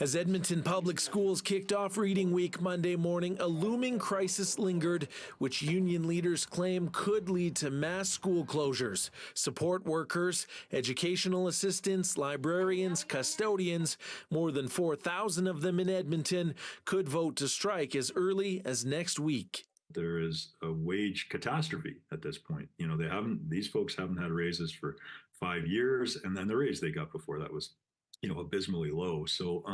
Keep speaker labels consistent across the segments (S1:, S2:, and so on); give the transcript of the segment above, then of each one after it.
S1: As Edmonton Public Schools kicked off Reading Week Monday morning, a looming crisis lingered, which union leaders claim could lead to mass school closures. Support workers, educational assistants, librarians, custodians, more than 4,000 of them in Edmonton, could vote to strike as early as next week.
S2: There is a wage catastrophe at this point. These folks haven't had raises for 5 years, and then the raise they got before that was abysmally low. So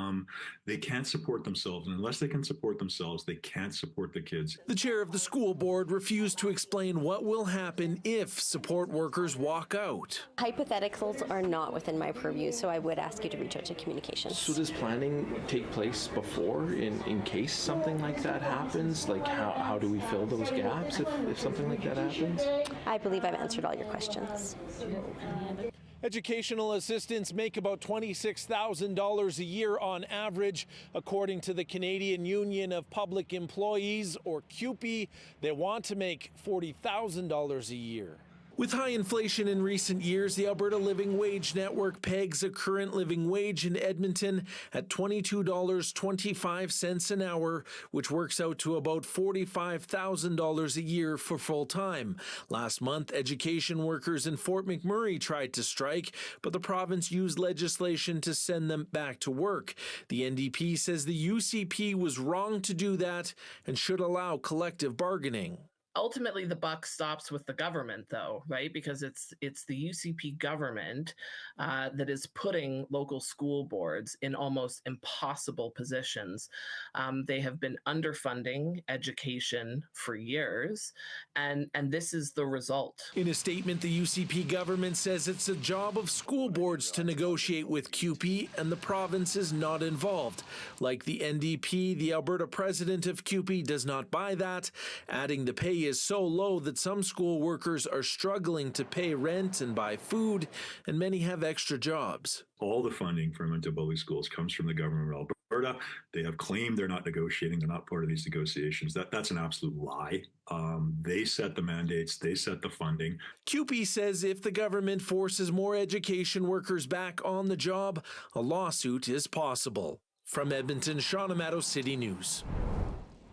S2: they can't support themselves. And unless they can support themselves, they can't support the kids.
S1: The chair of the school board refused to explain what will happen if support workers walk out.
S3: Hypotheticals are not within my purview, so I would ask you to reach out to communications.
S4: So does planning take place before in case something like that happens? Like how do we fill those gaps if something like that happens?
S3: I believe I've answered all your questions.
S1: Educational assistants make about $26,000 a year on average, according to the Canadian Union of Public Employees, or CUPE. They want to make $40,000 a year. With high inflation in recent years, the Alberta Living Wage Network pegs a current living wage in Edmonton at $22.25 an hour, which works out to about $45,000 a year for full-time. Last month, education workers in Fort McMurray tried to strike, but the province used legislation to send them back to work. The NDP says the UCP was wrong to do that and should allow collective bargaining.
S5: Ultimately, the buck stops with the government, though, right? Because it's the UCP government that is putting local school boards in almost impossible positions. They have been underfunding education for years, and this is the result. In a statement, the UCP government says it's a job of school boards to negotiate with CUPE, and the province is not involved. Like the NDP, the Alberta president of CUPE does not buy that, adding the pay is so low that some school workers are struggling to pay rent and buy food, and many have extra jobs.
S2: All the funding for Edmonton Public Schools comes from the government of Alberta. They have claimed they're not negotiating. They're not part of these negotiations. That's an absolute lie. They set the mandates. They set the funding.
S1: CUPE says if the government forces more education workers back on the job, a lawsuit is possible. From Edmonton, Sean Amato, City News.